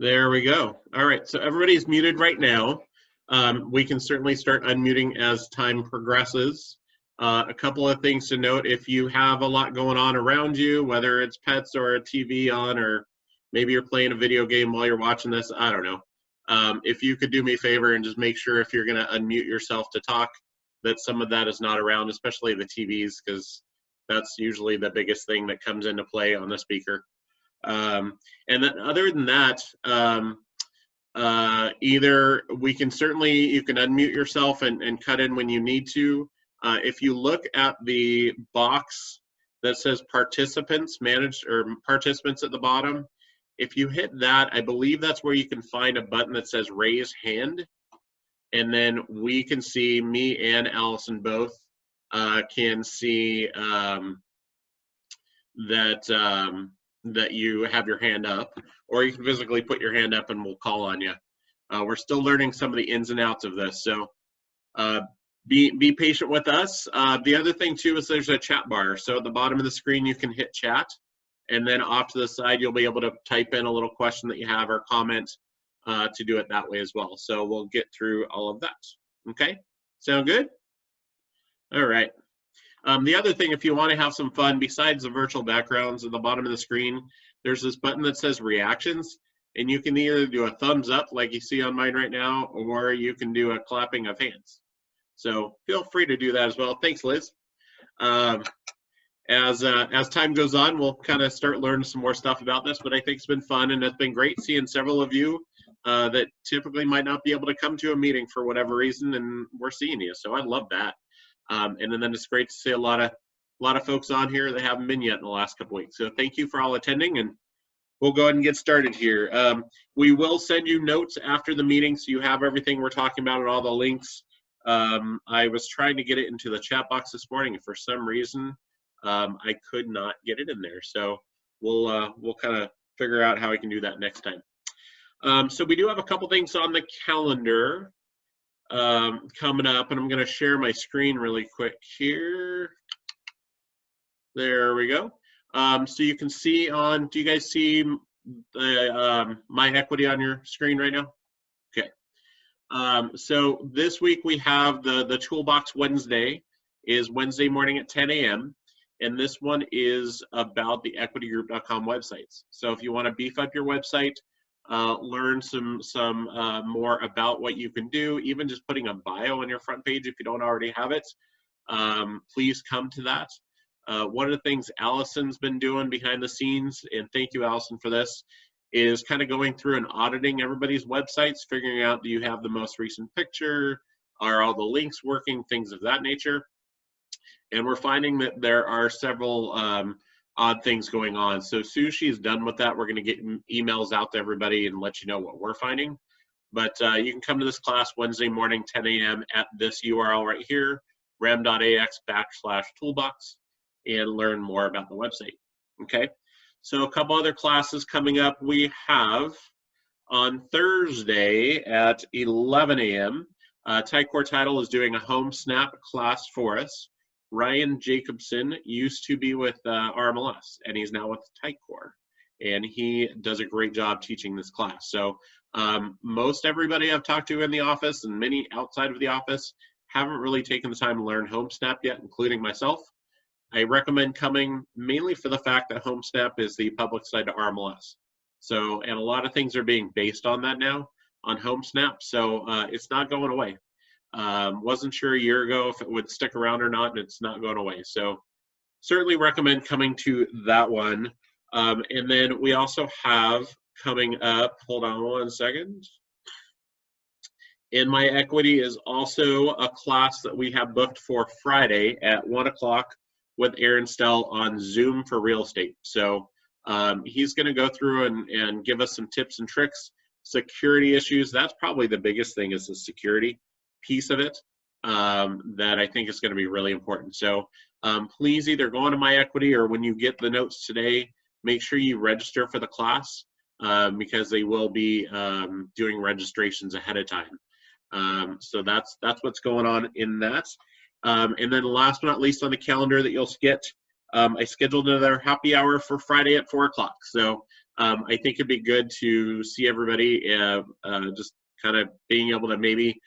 There we go. All right, so everybody's muted right now. We can certainly start unmuting as time progresses. A couple of things to note: if you have a lot going on around you, whether it's pets or a TV on, or maybe you're playing a video game while you're watching this, I don't know. If you could do me a favor and just make sure if you're going to unmute yourself to talk, that some of that is not around, especially the TVs, because that's usually the biggest thing that comes into play on the speaker. And then other than that, either we can certainly, you can unmute yourself and cut in when you need to. If you look at the box that says participants managed or participants at the bottom, if you hit that, I believe that's where you can find a button that says raise hand. And then we can see, me and Allison both can see that you have your hand up, or you can physically put your hand up and we'll call on you. We're still learning some of the ins and outs of this, so be patient with us. The other thing too is there's a chat bar. So at the bottom of the screen you can hit chat, and then off to the side you'll be able to type in a little question that you have or comment to do it that way as well. So we'll get through all of that. Okay, sound good? All right. The other thing, if you want to have some fun, besides the virtual backgrounds at the bottom of the screen, there's this button that says reactions, and you can either do a thumbs up like you see on mine right now, or you can do a clapping of hands. So feel free to do that as well. Thanks, Liz. As time goes on, we'll kind of start learning some more stuff about this, but I think it's been fun, and it's been great seeing several of you that typically might not be able to come to a meeting for whatever reason, and we're seeing you, so I love that. And then it's great to see a lot of folks on here that haven't been yet in the last couple weeks. So thank you for all attending, and we'll go ahead and get started here. We will send you notes after the meeting, so you have everything we're talking about and all the links. I was trying to get it into the chat box this morning, and for some reason I could not get it in there. So we'll kind of figure out how we can do that next time. So we do have a couple things on the calendar coming up, and I'm going to share my screen really quick here. There we go. So you can see on, do you guys see the My Equity on your screen right now? Okay. So this week we have the Toolbox Wednesday is Wednesday morning at 10 a.m. And this one is about the equitygroup.com websites. So if you want to beef up your website, learn some more about what you can do, even just putting a bio on your front page if you don't already have it, please come to that. One of the things Allison's been doing behind the scenes, and thank you, Allison, for this, is kind of going through and auditing everybody's websites, figuring out, do you have the most recent picture? Are all the links working? Things of that nature. And we're finding that there are several odd things going on. So as soon as she's done with that, we're going to get emails out to everybody and let you know what we're finding. But you can come to this class Wednesday morning, 10 a.m. at this URL right here, rem.ax/toolbox, and learn more about the website. Okay, so a couple other classes coming up. We have on Thursday at 11 a.m., Tycor Title is doing a home snap class for us. Ryan Jacobson used to be with RMLS, and he's now with Tycor, and he does a great job teaching this class. So most everybody I've talked to in the office and many outside of the office haven't really taken the time to learn HomeSnap yet, including myself. I recommend coming mainly for the fact that HomeSnap is the public side to RMLS. So, and a lot of things are being based on that now, on HomeSnap, so it's not going away. Wasn't sure a year ago if it would stick around or not, and it's not going away. So certainly recommend coming to that one. And then we also have coming up, hold on one second. In My Equity is also a class that we have booked for Friday at 1 o'clock with Aaron Stell on Zoom for real estate. So he's going to go through and give us some tips and tricks. Security issues, that's probably the biggest thing, is the security piece of it that I think is going to be really important. So please either go onto My Equity, or when you get the notes today, make sure you register for the class because they will be doing registrations ahead of time. So that's what's going on in that. And then last but not least on the calendar that you'll get, I scheduled another happy hour for Friday at 4 o'clock. So I think it'd be good to see everybody just kind of being able to maybe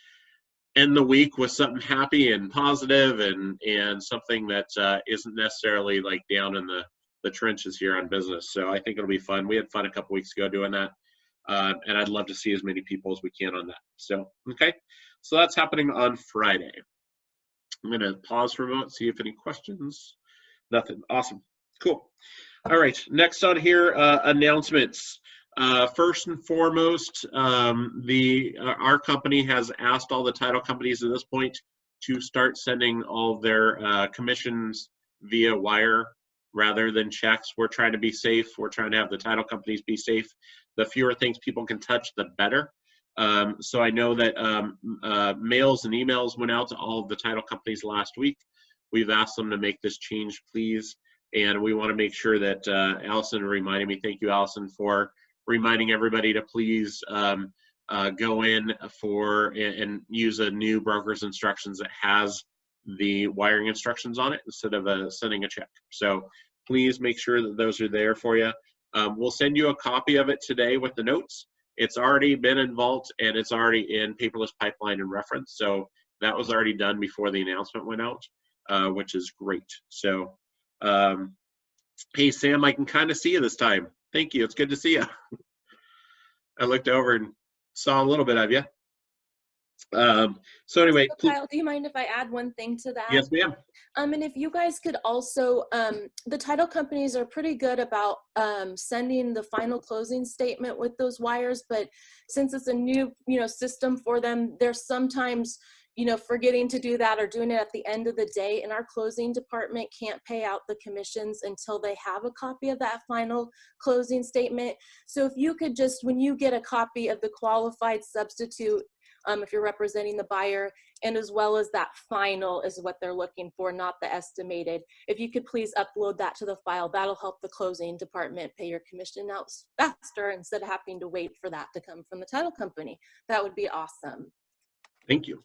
end the week with something happy and positive and something that isn't necessarily like down in the trenches here on business. So I think it'll be fun. We had fun a couple weeks ago doing that. And I'd love to see as many people as we can on that. So, okay. So that's happening on Friday. I'm going to pause for a moment, see if any questions. Nothing. Awesome. Cool. All right. Next on here, announcements. First and foremost, our company has asked all the title companies at this point to start sending all their commissions via wire rather than checks. We're trying to be safe. We're trying to have the title companies be safe. The fewer things people can touch, the better. So I know that mails and emails went out to all of the title companies last week. We've asked them to make this change, please. And we want to make sure that Allison reminded me. Thank you, Allison, for reminding everybody to please go in and use a new broker's instructions that has the wiring instructions on it instead of sending a check. So please make sure that those are there for you. We'll send you a copy of it today with the notes. It's already been in Vault and it's already in Paperless Pipeline and Reference. So that was already done before the announcement went out, which is great. So, hey, Sam, I can kind of see you this time. Thank you. It's good to see you. I looked over and saw a little bit of you. So anyway, so Kyle, do you mind if I add one thing to that? Yes, ma'am. And if you guys could also, the title companies are pretty good about sending the final closing statement with those wires, but since it's a new, system for them, they're sometimes, forgetting to do that or doing it at the end of the day, and our closing department can't pay out the commissions until they have a copy of that final closing statement. So if you could just, when you get a copy of the qualified substitute, if you're representing the buyer, and as well as that final is what they're looking for, not the estimated. If you could please upload that to the file, that'll help the closing department pay your commission out faster instead of having to wait for that to come from the title company. That would be awesome. Thank you.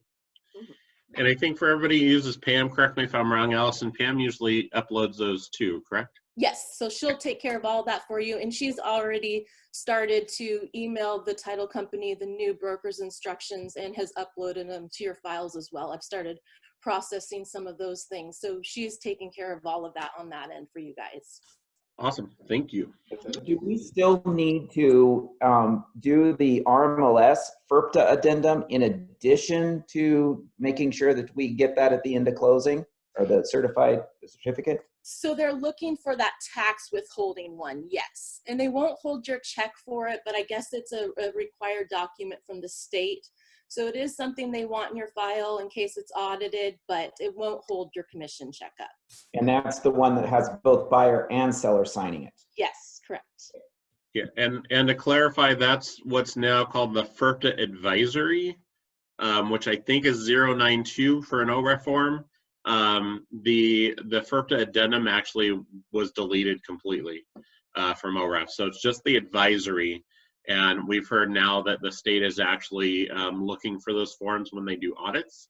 And I think for everybody who uses Pam, correct me if I'm wrong, Allison, Pam usually uploads those too, correct? Yes, so she'll take care of all that for you, and she's already started to email the title company the new broker's instructions and has uploaded them to your files as well. I've started processing some of those things, so she's taking care of all of that on that end for you guys. Awesome, thank you. Do we still need to do the RMLS FERPTA addendum in addition to making sure that we get that at the end of closing, or the certificate? So they're looking for that tax withholding one, yes. And they won't hold your check for it, but I guess it's a required document from the state. So it is something they want in your file in case it's audited, but it won't hold your commission check up. And that's the one that has both buyer and seller signing it? Yes, correct. Yeah, and to clarify, that's what's now called the FERPTA advisory, which I think is 092 for an OREF form. The FERPTA addendum actually was deleted completely from OREF. So it's just the advisory. And we've heard now that the state is actually looking for those forms when they do audits.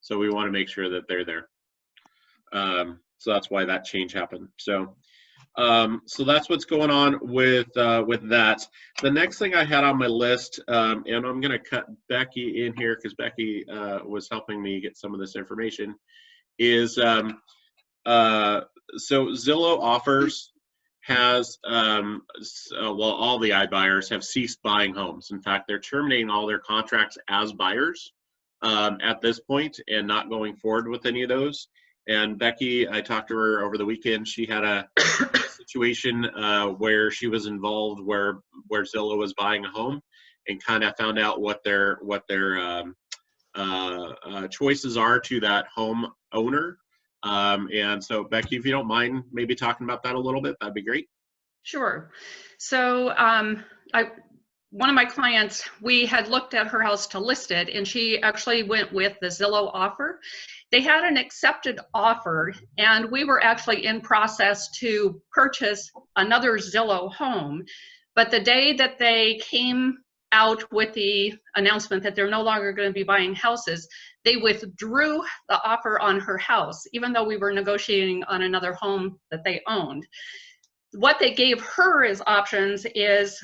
So we want to make sure that they're there. So that's why that change happened. So that's what's going on with that. The next thing I had on my list, and I'm going to cut Becky in here because Becky was helping me get some of this information, is so Zillow Offers has, well, all the iBuyers have ceased buying homes. In fact, they're terminating all their contracts as buyers at this point and not going forward with any of those. And Becky, I talked to her over the weekend. She had a situation where she was involved where Zillow was buying a home and kind of found out what their choices are to that home owner. And so Becky, if you don't mind maybe talking about that a little bit, that'd be great. Sure. So one of my clients, we had looked at her house to list it, and she actually went with the Zillow offer. They had an accepted offer, and we were actually in process to purchase another Zillow home. But the day that they came out with the announcement that they're no longer going to be buying houses, they withdrew the offer on her house, even though we were negotiating on another home that they owned. what they gave her as options is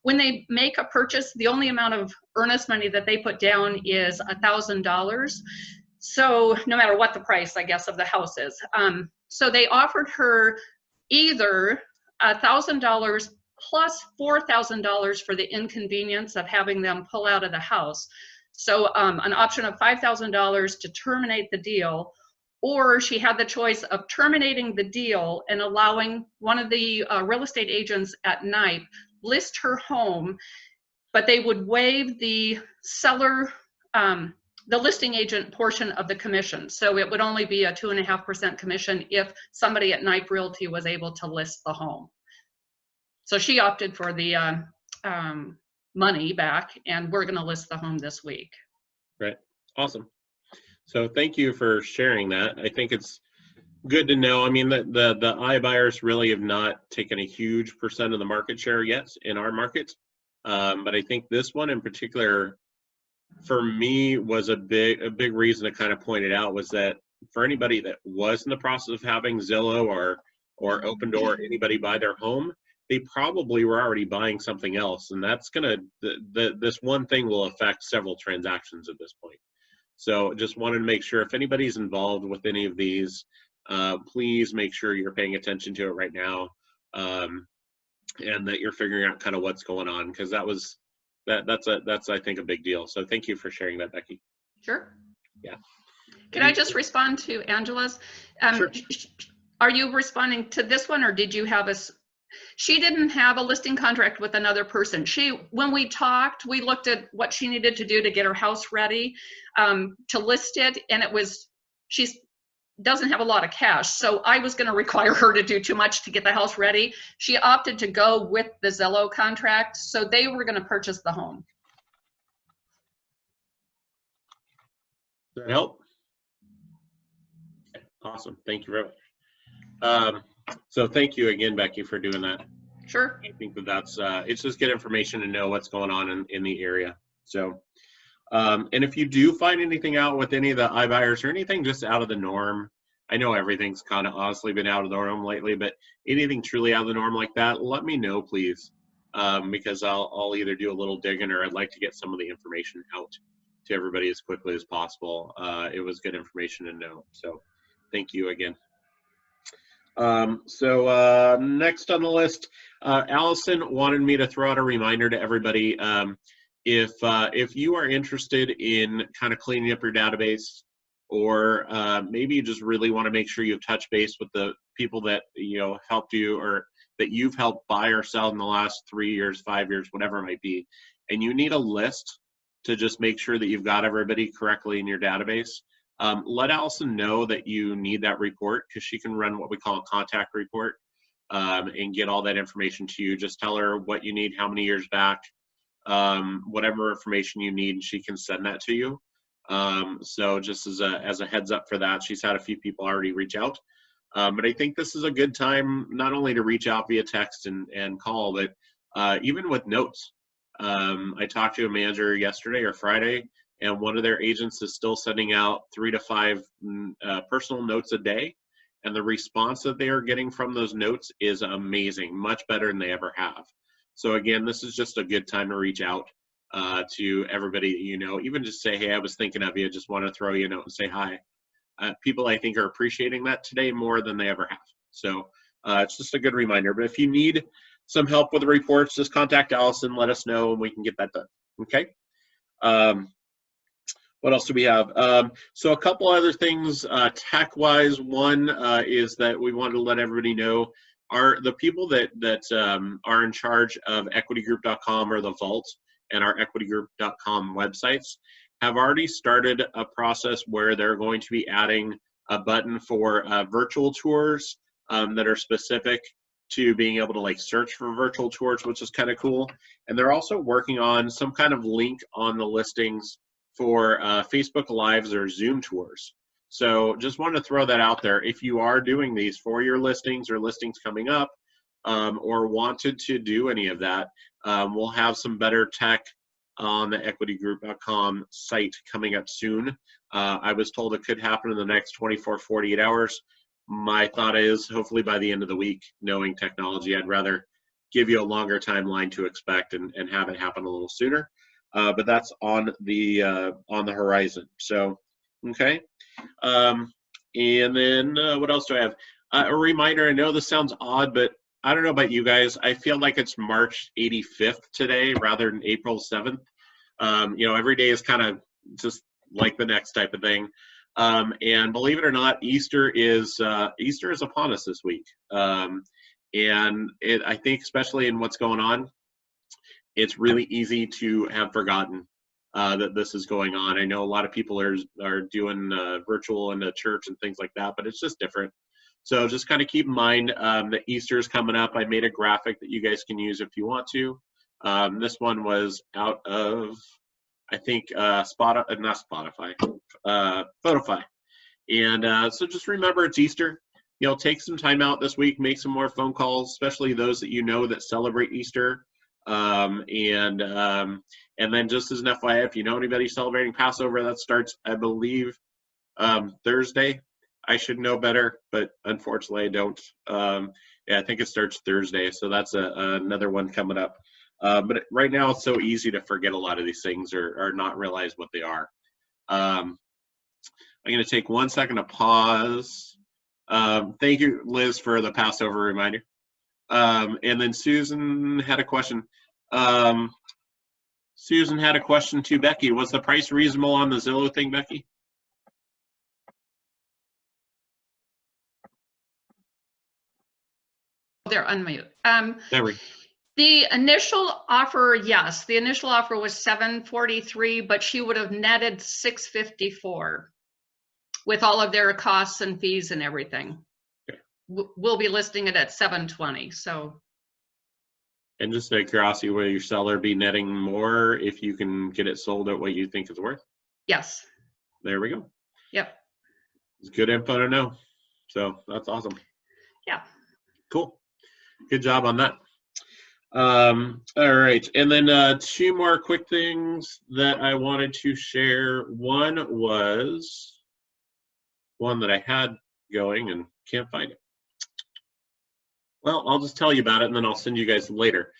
when they make a purchase, the only amount of earnest money that they put down is $1,000. So no matter what the price, I guess, of the house is. So they offered her either $1,000 plus $4,000 for the inconvenience of having them pull out of the house. So an option of $5,000 to terminate the deal, or she had the choice of terminating the deal and allowing one of the real estate agents at night list her home, but they would waive the seller, the listing agent portion of the commission. So it would only be a 2.5% commission if somebody at Knipe Realty was able to list the home. So she opted for the money back, and we're going to list the home this week. Right. Awesome. So thank you for sharing that. I think it's good to know. I mean, the iBuyers really have not taken a huge percent of the market share yet in our market. But I think this one in particular, for me, was a big reason to kind of point it out was that for anybody that was in the process of having Zillow or Opendoor, anybody buy their home, they probably were already buying something else. And that's going to, this one thing will affect several transactions at this point. So just wanted to make sure if anybody's involved with any of these, please make sure you're paying attention to it right now, and that you're figuring out kind of what's going on, because that's I think a big deal. So thank you for sharing that, Becky. Sure. Yeah. Can I just respond to Angela's? Sure. Are you responding to this one, or did you have she didn't have a listing contract with another person. When we talked, we looked at what she needed to do to get her house ready to list it, and she doesn't have a lot of cash. So I was going to require her to do too much to get the house ready. She opted to go with the Zillow contract, so they were going to purchase the home. Does that help? Awesome. Thank you very much. So thank you again, Becky, for doing that. Sure. I think that's it's just good information to know what's going on in the area. So, and if you do find anything out with any of the iBuyers or anything just out of the norm, I know everything's kind of honestly been out of the norm lately, but anything truly out of the norm like that, let me know, please, because I'll either do a little digging or I'd like to get some of the information out to everybody as quickly as possible. It was good information to know. So thank you again. So next on the list, Allison wanted me to throw out a reminder to everybody. If you are interested in kind of cleaning up your database, or maybe you just really want to make sure you've touched base with the people that helped you, or that you've helped buy or sell in the last 3 years, 5 years, whatever it might be, and you need a list to just make sure that you've got everybody correctly in your database, let Allison know that you need that report, because she can run what we call a contact report and get all that information to you. Just tell her what you need, how many years back, whatever information you need, and she can send that to you. So just as a heads up for that, she's had a few people already reach out. But I think this is a good time not only to reach out via text and call, but even with notes. I talked to a manager yesterday or Friday, and one of their agents is still sending out 3 to 5 personal notes a day. And the response that they are getting from those notes is amazing, much better than they ever have. So again, this is just a good time to reach out to everybody that even just say, hey, I was thinking of you, just want to throw you a note and say hi. People, I think, are appreciating that today more than they ever have. So it's just a good reminder. But if you need some help with the reports, just contact Allison, let us know, and we can get that done. Okay? What else do we have? So a couple other things tech-wise. One is that we wanted to let everybody know the people that are in charge of EquityGroup.com or the Vault and our EquityGroup.com websites have already started a process where they're going to be adding a button for virtual tours that are specific to being able to search for virtual tours, which is kind of cool. And they're also working on some kind of link on the listings for Facebook Lives or Zoom tours. So just wanted to throw that out there. If you are doing these for your listings or listings coming up, or wanted to do any of that, we'll have some better tech on the EquityGroup.com site coming up soon. I was told it could happen in the next 24, 48 hours. my thought is hopefully by the end of the week, knowing technology, I'd rather give you a longer timeline to expect and have it happen a little sooner. But that's on the horizon. So, okay. And then what else do I have? A reminder, I know this sounds odd, but I don't know about you guys. I feel like it's March 85th today rather than April 7th. You know, every day is kind of just like the next type of thing. And believe it or not, Easter is upon us this week. And I think, especially in what's going on, it's really easy to have forgotten that this is going on. I know a lot of people are doing virtual in the church and things like that, but it's just different. So just kind of keep in mind that Easter is coming up. I made a graphic that you guys can use if you want to. This one was out of, I think, Photofy. And so just remember it's Easter. You know, take some time out this week, make some more phone calls, especially those that you know that celebrate Easter. And then just as an FYI, if you know anybody celebrating Passover, that starts, I believe, Thursday. I should know better, but unfortunately I don't. Yeah, I think it starts Thursday, so that's another one coming up. But right now it's so easy to forget a lot of these things or not realize what they are. I'm going to take 1 second to pause. Thank you, Liz, for the Passover reminder. And then Susan had a question. Susan had a question to Becky. Was the price reasonable on the Zillow thing, Becky? They're unmute. There we go. The initial offer, yes, the initial offer was $743, but she would have netted $654 with all of their costs and fees and everything. Okay. We'll be listing it at $720. So. And just out of curiosity, will your seller be netting more if you can get it sold at what you think it's worth? Yes. There we go. Yep. It's good info to know. So that's awesome. Yeah. Cool. Good job on that. All right. And then 2 more quick things that I wanted to share. One was one that I had going and can't find it. Well, I'll just tell you about it and then I'll send you guys later.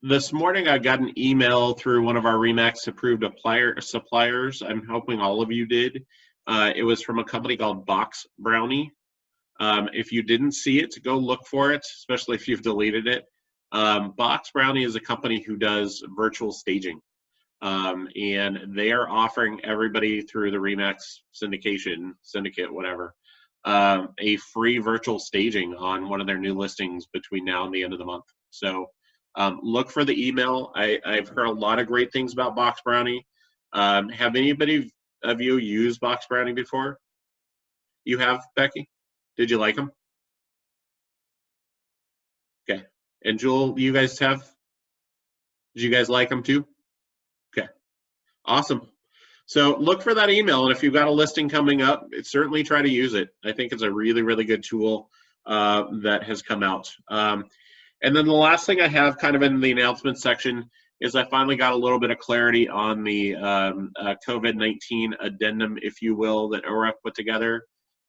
This morning I got an email through one of our RE/MAX approved suppliers. I'm hoping all of you did. It was from a company called Box Brownie. If you didn't see it, go look for it, especially if you've deleted it. Box Brownie is a company who does virtual staging. And they are offering everybody through the RE/MAX syndicate, whatever, a free virtual staging on one of their new listings between now and the end of the month. So look for the email. I've heard a lot of great things about Box Brownie. Have anybody of you used Box Brownie before? You have, Becky? Did you like them? Okay. And Jewel, you guys have? Did you guys like them too? Okay. Awesome. So look for that email, and if you've got a listing coming up, certainly try to use it. I think it's a really, really good tool that has come out. And then the last thing I have kind of in the announcement section is I finally got a little bit of clarity on the COVID-19 addendum, if you will, that OREF put together.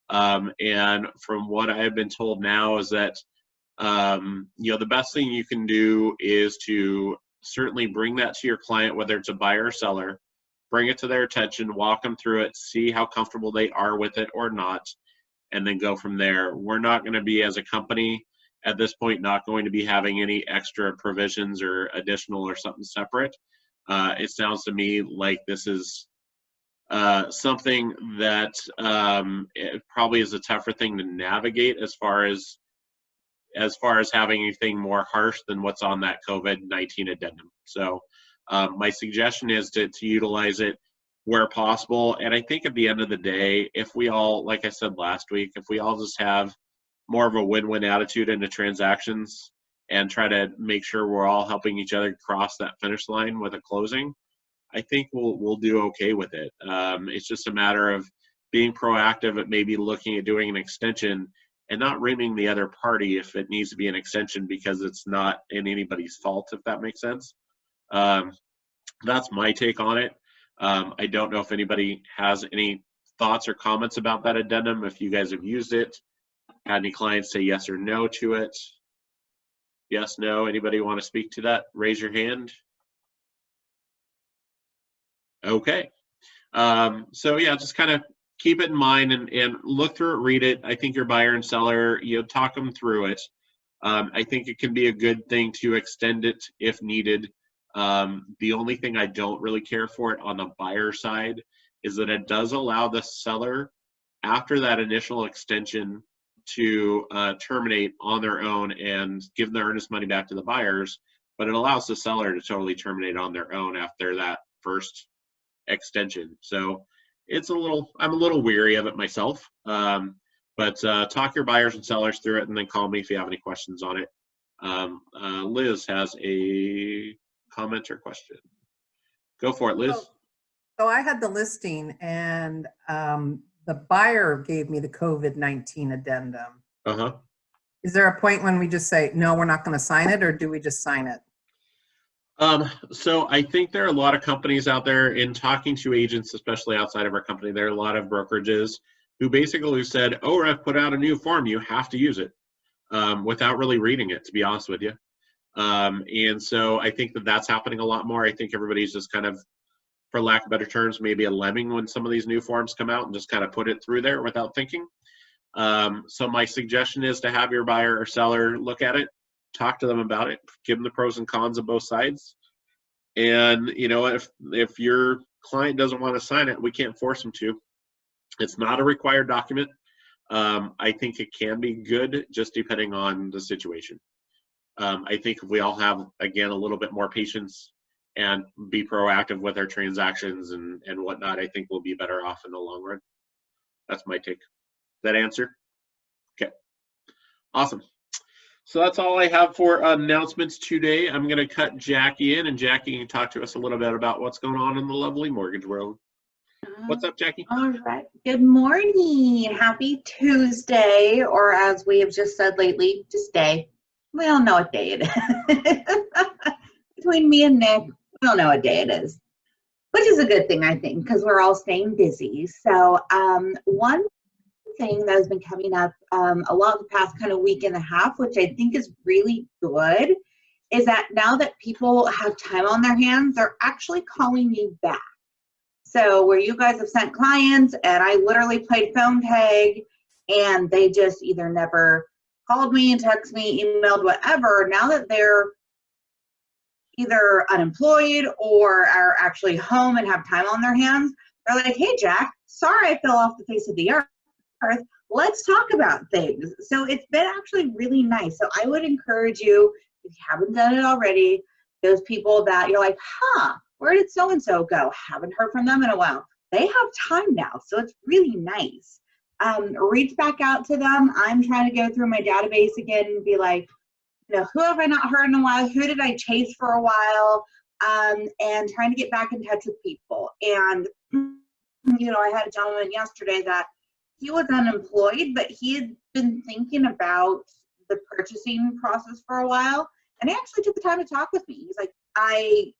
And from what I have been told now is that, you know, the best thing you can do is to certainly bring that to your client, whether it's a buyer or seller, bring it to their attention, walk them through it, see how comfortable they are with it or not, and then go from there. We're not going to be, as a company at this point, not going to be having any extra provisions or additional or something separate. It sounds to me like this is something that it probably is a tougher thing to navigate as far as having anything more harsh than what's on that COVID-19 addendum. So my suggestion is to utilize it where possible. And I think at the end of the day, if we all, like I said last week, if we all just have more of a win-win attitude into transactions and try to make sure we're all helping each other cross that finish line with a closing, I think we'll do okay with it. It's just a matter of being proactive at maybe looking at doing an extension and not rimming the other party if it needs to be an extension because it's not in anybody's fault, if that makes sense. That's my take on it. I don't know if anybody has any thoughts or comments about that addendum, if you guys have used it. Had any clients say yes or no to it? Yes, no, anybody want to speak to that? Raise your hand. Okay. So yeah, just kind of keep it in mind and look through it, read it. I think your buyer and seller, talk them through it. I think it can be a good thing to extend it if needed. The only thing I don't really care for it on the buyer side is that it does allow the seller, after that initial extension, to terminate on their own and give the earnest money back to the buyers, but it allows the seller to totally terminate on their own after that first extension. So I'm a little weary of it myself. But talk your buyers and sellers through it, and then call me if you have any questions on it. Liz has a comment or question. Go for it, Liz. So I had the listing, and the buyer gave me the COVID-19 addendum. Uh-huh. Is there a point when we just say, no, we're not going to sign it, or do we just sign it? So I think there are a lot of companies out there, in talking to agents, especially outside of our company, there are a lot of brokerages who basically said, oh, I've put out a new form, you have to use it, without really reading it, to be honest with you. And so I think that that's happening a lot more. I think everybody's just kind of, for lack of better terms, maybe a lemming when some of these new forms come out and just kind of put it through there without thinking. So my suggestion is to have your buyer or seller look at it, talk to them about it, give them the pros and cons of both sides. And, if your client doesn't want to sign it, we can't force them to. It's not a required document. I think it can be good, just depending on the situation. I think if we all have, again, a little bit more patience and be proactive with our transactions and whatnot, I think we'll be better off in the long run. That's my take. That answer? Okay. Awesome. So that's all I have for announcements today. I'm going to cut Jackie in, and Jackie can talk to us a little bit about what's going on in the lovely mortgage world. What's up, Jackie? All right. Good morning. Happy Tuesday, or as we have just said lately, just day. We don't know what day it is. Between me and Nick, we don't know what day it is, which is a good thing, I think, because we're all staying busy. So one thing that has been coming up a lot the past kind of week and a half, which I think is really good, is that now that people have time on their hands, they're actually calling me back. So where you guys have sent clients and I literally played phone tag and they just either never called me, texted me, emailed, whatever, now that they're either unemployed or are actually home and have time on their hands, they're like, hey, Jack, sorry I fell off the face of the earth. Let's talk about things. So it's been actually really nice. So I would encourage you, if you haven't done it already, those people that you're like, where did so-and-so go? Haven't heard from them in a while. They have time now, so it's really nice. Reach back out to them. I'm trying to go through my database again and be like, who have I not heard in a while? Who did I chase for a while? And trying to get back in touch with people. And, I had a gentleman yesterday that he was unemployed, but he had been thinking about the purchasing process for a while. And he actually took the time to talk with me. He's like, I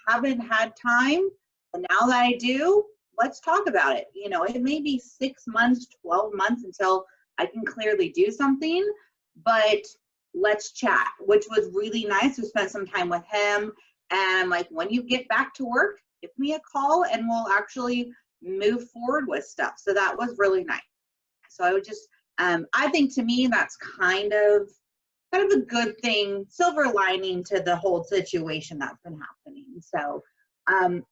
haven't had time, and now that I do, let's talk about it. It may be 6 months, 12 months until I can clearly do something, but let's chat, which was really nice. We spent some time with him, and like, when you get back to work, give me a call and we'll actually move forward with stuff. So that was really nice. So I would just, I think to me, that's kind of a good thing, silver lining to the whole situation that's been happening. So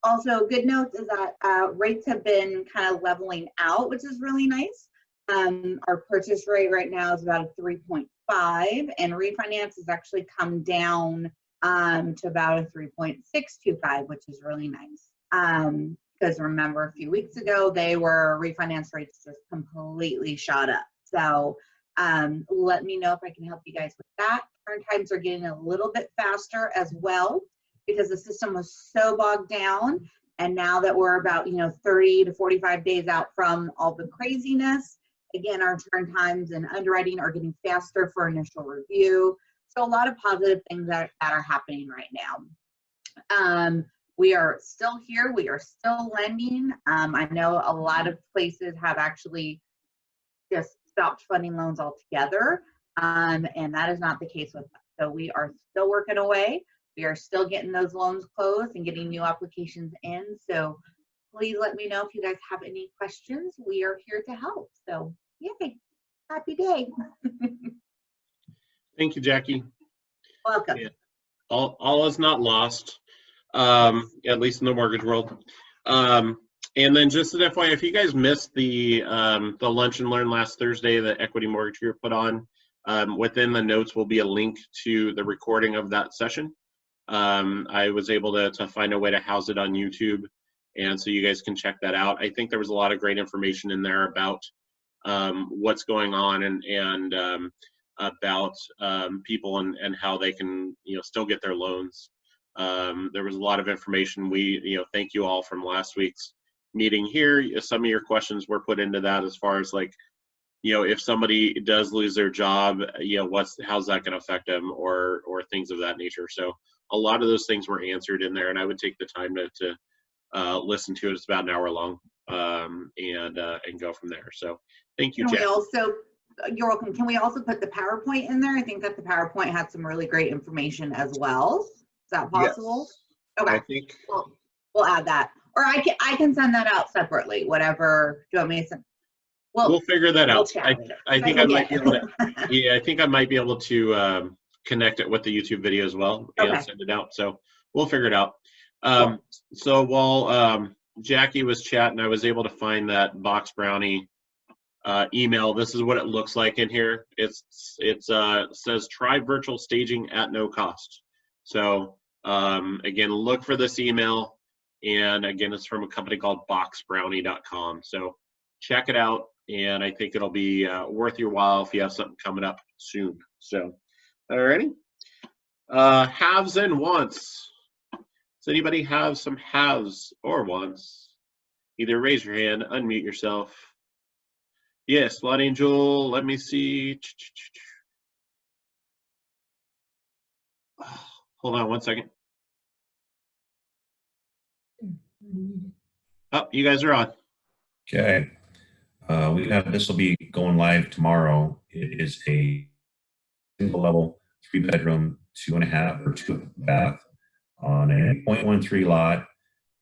also good notes is that rates have been kind of leveling out, which is really nice. Our purchase rate right now is about a 3.5, and refinance has actually come down to about a 3.625, which is really nice. Because remember, a few weeks ago, refinance rates just completely shot up. So let me know if I can help you guys with that. Turn times are getting a little bit faster as well, because the system was so bogged down. And now that we're about 30 to 45 days out from all the craziness, again, our turn times and underwriting are getting faster for initial review. So a lot of positive things that are happening right now. we are still here. We are still lending. I know a lot of places have actually just stopped funding loans altogether. And that is not the case with us. So we are still working away. We are still getting those loans closed and getting new applications in. So please let me know if you guys have any questions. We are here to help. So yay, happy day. Thank you, Jackie. Welcome. Yeah. All is not lost, at least in the mortgage world. And then just an FYI, if you guys missed the lunch and learn last Thursday that Equity Mortgage Group put on, within the notes will be a link to the recording of that session. I was able to find a way to house it on YouTube, and so you guys can check that out. I think there was a lot of great information in there about what's going on and about people and how they can still get their loans. There was a lot of information. We thank you all from last week's meeting here. Some of your questions were put into that as far as like, if somebody does lose their job, how's that going to affect them, or things of that nature. So a lot of those things were answered in there, and I would take the time to listen to it. It's about an hour long, and go from there. So thank you, Can we Jack. also, you're welcome. Can we also put the PowerPoint in there? I think that the PowerPoint had some really great information as well. Is that possible? Yes. Okay. I think We'll add that, or I can send that out separately. Whatever. Do you want me to send? we'll figure that we'll out. chat later. I think I might be able to. Yeah, I think I might be able to connect it with the YouTube video as well and Okay. send it out. So we'll figure it out. Cool. So while Jackie was chatting, I was able to find that Box Brownie email. This is what it looks like in here. It says try virtual staging at no cost. So again, look for this email, and again, it's from a company called boxbrownie.com. So check it out, and I think it'll be worth your while if you have something coming up soon. So, alrighty. Haves and wants. Does anybody have some haves or wants? Either raise your hand, unmute yourself. Yes, Blood Angel, let me see. Hold on one second. Oh, you guys are on. Okay. This will be going live tomorrow. It is a single level, 3-bedroom, 2.5 or 2 bath on a 0.13 lot,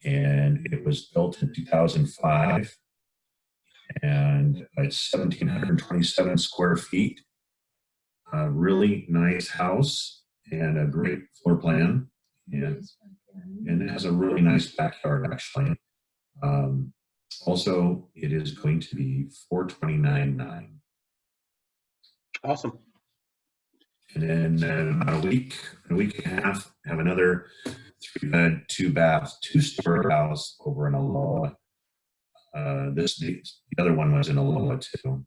and it was built in 2005, and it's 1,727 square feet. A really nice house and a great floor plan, and it has a really nice backyard actually. Also, it is going to be $429,900. Awesome. And then a week and a half, have another 3-bed, 2-bath, 2-story house over in Aloha. The other one was in Aloha too,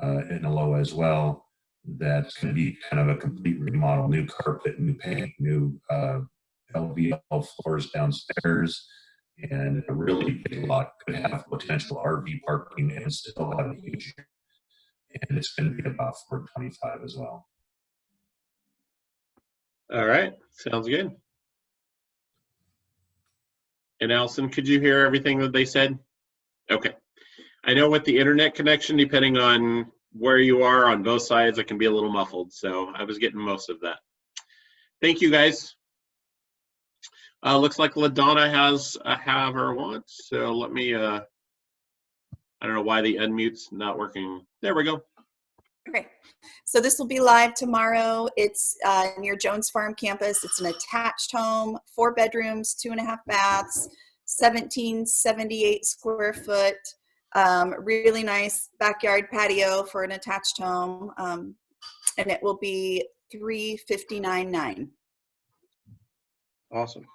in Aloha as well. That's going to be kind of a complete remodel, new carpet, new paint, new LVL floors downstairs, and a really big lot. Could have potential RV parking and still have a huge. And it's going to be about $425,000 as well. All right, sounds good. And Allison, could you hear everything that they said? Okay. I know with the internet connection, depending on where you are on both sides, it can be a little muffled. So I was getting most of that. Thank you, guys. Looks like LaDonna has a have or want. So let me, I don't know why the unmute's not working. There we go. Okay, so this will be live tomorrow. It's near Jones Farm campus. It's an attached home, 4 bedrooms, 2.5 baths, 1,778 square foot. Really nice backyard patio for an attached home, and it will be $359,900. Awesome.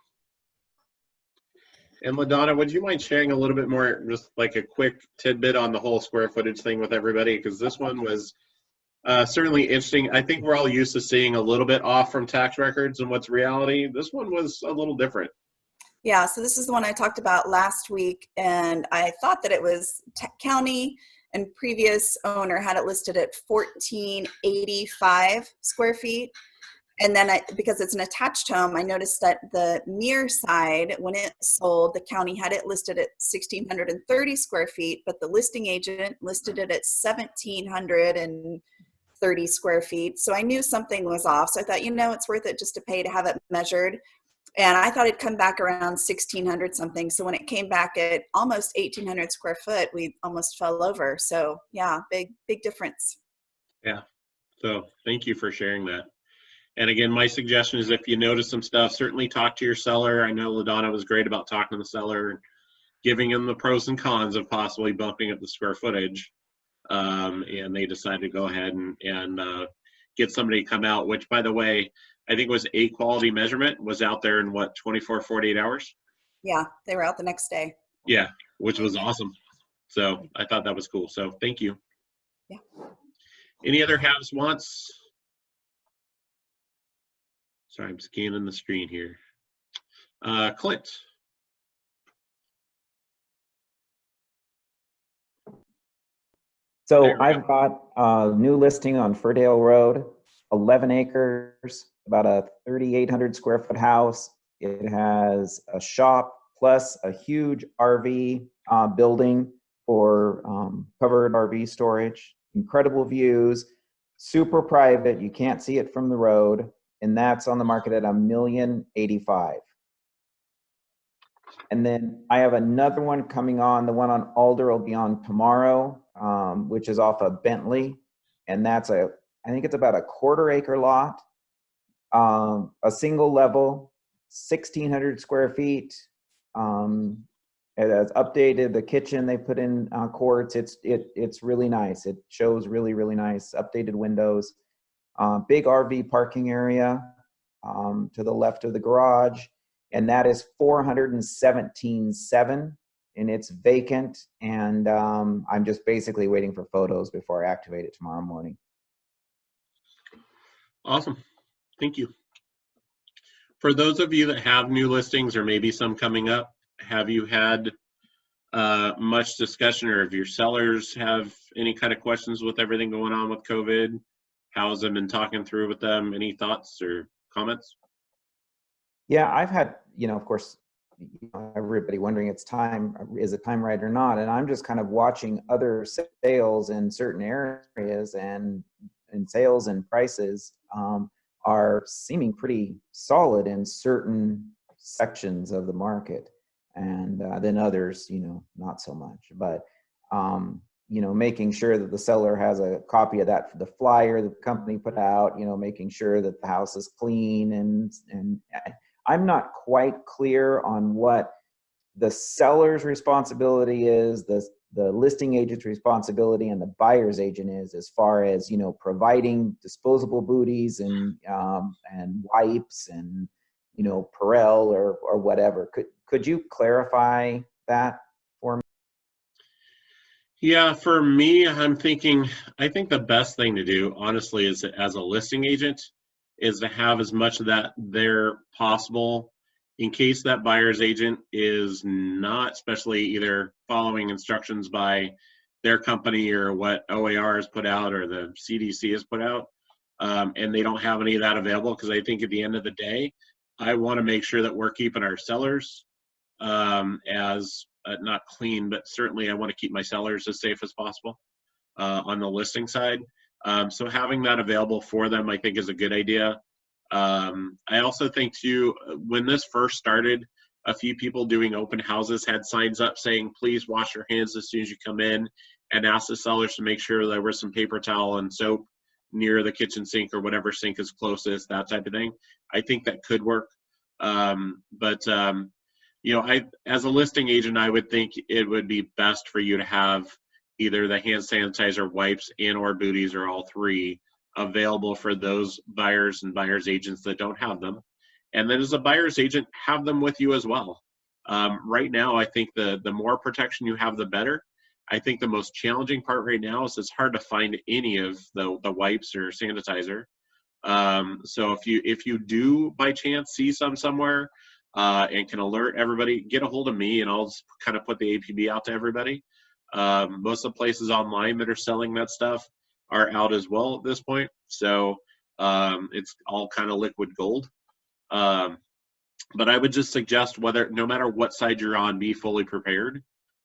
And LaDonna, would you mind sharing a little bit more, just like a quick tidbit on the whole square footage thing with everybody? Because this one was certainly interesting. I think we're all used to seeing a little bit off from tax records and what's reality. This one was a little different. Yeah, so this is the one I talked about last week, and I thought that it was county, and previous owner had it listed at 1,485 square feet. And then because it's an attached home, I noticed that the near side, when it sold, the county had it listed at 1,630 square feet, but the listing agent listed it at 1,730 square feet. So I knew something was off. So I thought, it's worth it just to pay to have it measured. And I thought it'd come back around 1,600 something. So when it came back at almost 1,800 square foot, we almost fell over. So yeah, big difference. Yeah. So thank you for sharing that. And again, my suggestion is if you notice some stuff, certainly talk to your seller. I know LaDonna was great about talking to the seller and giving them the pros and cons of possibly bumping up the square footage. And they decided to go ahead and get somebody to come out, which, by the way, I think was a quality measurement, was out there in what, 24, 48 hours? Yeah, they were out the next day. Yeah, which was awesome. So I thought that was cool. So thank you. Yeah. Any other haves, wants? Sorry, I'm scanning the screen here. Clint. So I've got a new listing on Furdale Road, 11 acres, about a 3,800 square foot house. It has a shop plus a huge RV building for covered RV storage. Incredible views, super private. You can't see it from the road. And that's on the market at $1,085,000. And then I have another one coming on. The one on Alder will be on tomorrow, which is off of Bentley. And that's I think it's about a 1/4 acre lot, a single level, 1,600 square feet. It has updated the kitchen. They put in quartz. It's really nice. It shows really, really nice updated windows. Big RV parking area to the left of the garage. And that is $417,700, and it's vacant. And I'm just basically waiting for photos before I activate it tomorrow morning. Awesome. Thank you. For those of you that have new listings or maybe some coming up, have you had much discussion, or if your sellers have any kind of questions with everything going on with COVID? How's it been talking through with them? Any thoughts or comments? Yeah, I've had, of course, everybody wondering is it time right or not? And I'm just kind of watching other sales in certain areas, and sales and prices are seeming pretty solid in certain sections of the market, and then others, not so much. But making sure that the seller has a copy of the flyer that the company put out, making sure that the house is clean, and I'm not quite clear on what the seller's responsibility is, the listing agent's responsibility, and the buyer's agent is, as far as providing disposable booties and wipes and Perel or whatever. Could you clarify that for me? Yeah, for me, I think the best thing to do, honestly, is as a listing agent, is to have as much of that there possible in case that buyer's agent is not, especially either following instructions by their company or what OAR has put out or the CDC has put out, and they don't have any of that available. Because I think at the end of the day, I want to make sure that we're keeping our sellers as not clean, but certainly I want to keep my sellers as safe as possible on the listing side. So having that available for them, I think, is a good idea. I also think too, when this first started, a few people doing open houses had signs up saying, please wash your hands as soon as you come in, and ask the sellers to make sure there was some paper towel and soap near the kitchen sink or whatever sink is closest, that type of thing. I think that could work. As a listing agent, I would think it would be best for you to have either the hand sanitizer, wipes, and or booties, or all three, available for those buyers and buyers agents that don't have them. And then as a buyer's agent, have them with you as well. Right now, I think the more protection you have, the better. I think the most challenging part right now is it's hard to find any of the wipes or sanitizer. So if you do by chance see some somewhere and can alert everybody, get a hold of me and I'll just kind of put the APB out to everybody. Most of the places online that are selling that stuff are out as well at this point. So It's all kind of liquid gold. But I would just suggest no matter what side you're on, be fully prepared.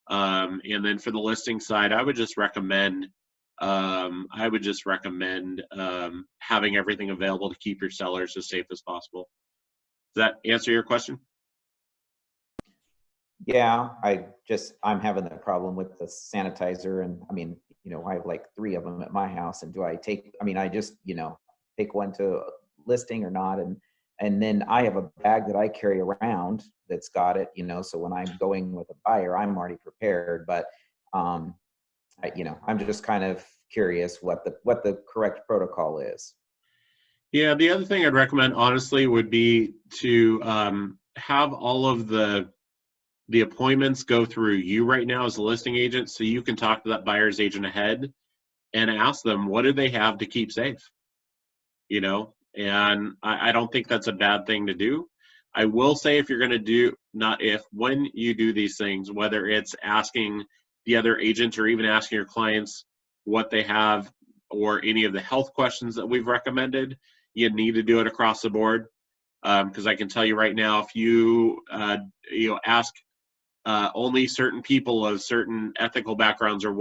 And then for the listing side, I would just recommend having everything available to keep your sellers as safe as possible. Does that answer your question? Yeah, I'm having that problem with the sanitizer, and I mean, you know, I have like 3 of them at my house, and I just, you know, take one to listing or not, and then I have a bag that I carry around that's got it, you know, so when I'm going with a buyer, I'm already prepared. But you know, I'm just kind of curious what the correct protocol is. Yeah, the other thing I'd recommend, honestly, would be to have all of the appointments go through you right now as a listing agent, so you can talk to that buyer's agent ahead and ask them, what do they have to keep safe? You know, and I don't think that's a bad thing to do. I will say, if you're going to when you do these things, whether it's asking the other agents or even asking your clients what they have or any of the health questions that we've recommended, you need to do it across the board. Because I can tell you right now, if you ask only certain people of certain ethical backgrounds or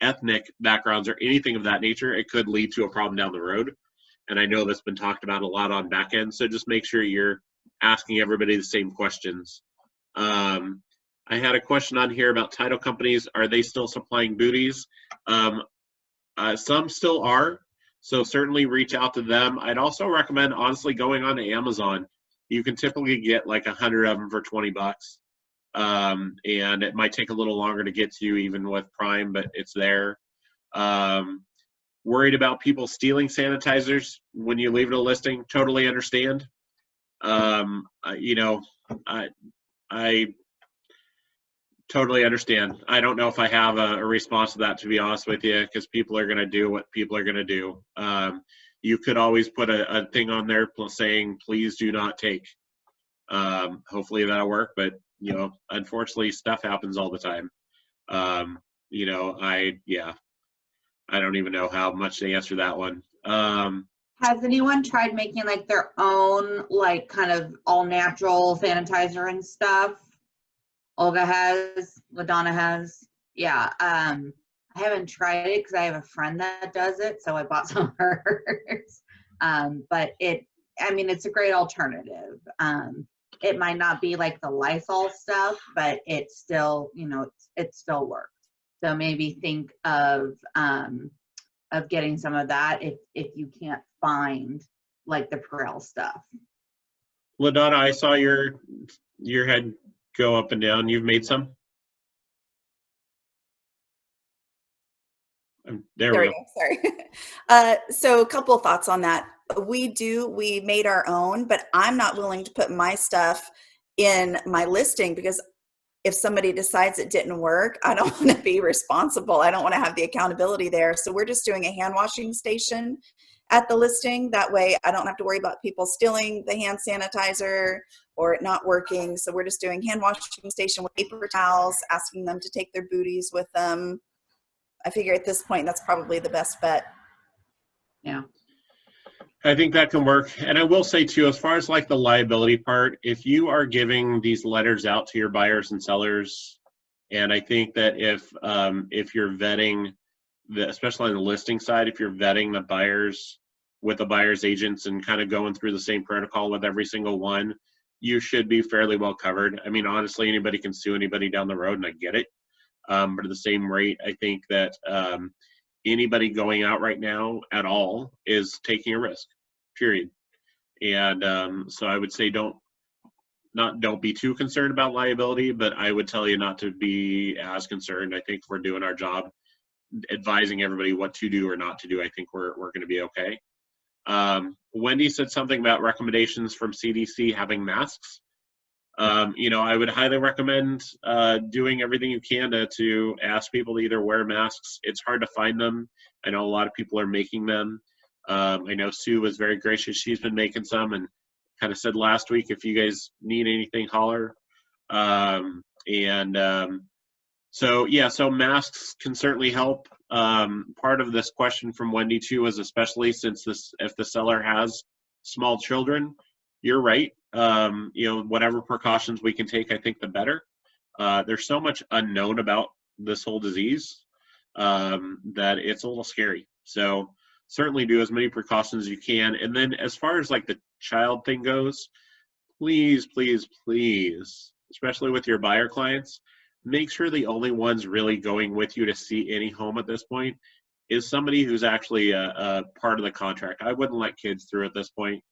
ethnic backgrounds or anything of that nature, it could lead to a problem down the road. And I know that's been talked about a lot on back end. So just make sure you're asking everybody the same questions. I had a question on here about title companies. Are they still supplying booties? Some still are. So certainly reach out to them. I'd also recommend, honestly, going on to Amazon. You can typically get like 100 of them for $20. And it might take a little longer to get to you even with Prime, but it's there. Worried about people stealing sanitizers when you leave it a listing, totally understand. You know, I totally understand. I don't know if I have a response to that, to be honest with you, because people are going to do what people are going to do. You could always put a thing on there saying, please do not take. Hopefully that'll work, but you know, unfortunately stuff happens all the time. You know, I don't even know how much to answer that one. Has anyone tried making like their own, like kind of all natural sanitizer and stuff? Olga has, LaDonna has. Yeah. I haven't tried it because I have a friend that does it, so I bought some of hers. But it's a great alternative. It might not be like the Lysol stuff, but it still, you know, it still works. So maybe think of getting some of that if you can't find like the Purell stuff. LaDonna, I saw your head go up and down. You've made some? There we go. Sorry. So a couple of thoughts on that. We made our own, but I'm not willing to put my stuff in my listing because if somebody decides it didn't work, I don't want to be responsible. I don't want to have the accountability there. So we're just doing a hand washing station at the listing. That way I don't have to worry about people stealing the hand sanitizer or it not working. So we're just doing hand washing station with paper towels, asking them to take their booties with them. I figure at this point, that's probably the best bet. Yeah. I think that can work. And I will say too, as far as like the liability part, if you are giving these letters out to your buyers and sellers, and I think that if you're vetting, especially on the listing side, if you're vetting the buyers with the buyer's agents and kind of going through the same protocol with every single one, you should be fairly well covered. I mean, honestly, anybody can sue anybody down the road, and I get it. But at the same rate, I think that anybody going out right now at all is taking a risk, period. And so I would say don't be too concerned about liability, but I would tell you not to be as concerned. I think we're doing our job advising everybody what to do or not to do. I think we're going to be okay. Wendy said something about recommendations from CDC having masks. I would highly recommend doing everything you can to ask people to either wear masks. It's hard to find them. I know a lot of people are making them. I know Sue was very gracious. She's been making some and kind of said last week, if you guys need anything, holler. So masks can certainly help. Part of this question from Wendy too is, especially since if the seller has small children, you're right. Whatever precautions we can take, I think the better. There's so much unknown about this whole disease that it's a little scary. So certainly do as many precautions as you can. And then as far as like the child thing goes, please, please, please, especially with your buyer clients, make sure the only ones really going with you to see any home at this point is somebody who's actually a part of the contract. I wouldn't let kids through at this point.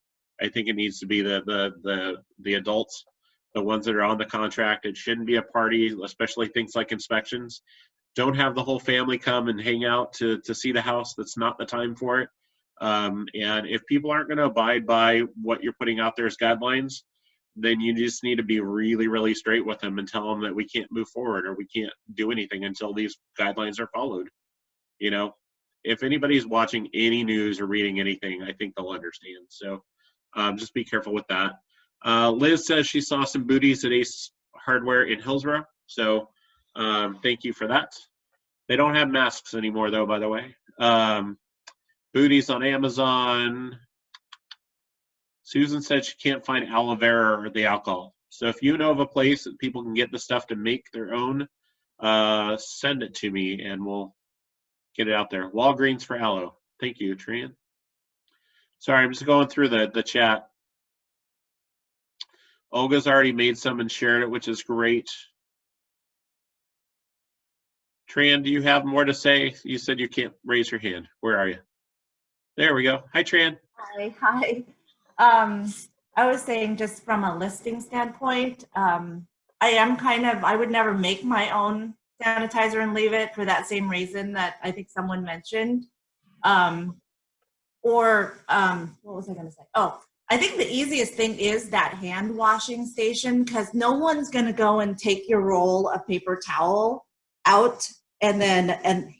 I think it needs to be the adults, the ones that are on the contract. It shouldn't be a party, especially things like inspections. Don't have the whole family come and hang out to see the house. That's not the time for it. And if people aren't going to abide by what you're putting out there as guidelines, then you just need to be really, really straight with them and tell them that we can't move forward or we can't do anything until these guidelines are followed. If anybody's watching any news or reading anything, I think they'll understand. So just be careful with that. Liz says she saw some booties at Ace Hardware in Hillsborough. So thank you for that. They don't have masks anymore though, by the way. Booties on Amazon. Susan said she can't find aloe vera or the alcohol. So if you know of a place that people can get the stuff to make their own, send it to me and we'll get it out there. Walgreens for aloe. Thank you, Tran. Sorry, I'm just going through the chat. Olga's already made some and shared it, which is great. Tran, do you have more to say? You said you can't raise your hand. Where are you? There we go. Hi, Tran. Hi. I was saying, just from a listing standpoint, I would never make my own sanitizer and leave it for that same reason that I think someone mentioned. What was I going to say? Oh, I think the easiest thing is that hand washing station, because no one's going to go and take your roll of paper towel out and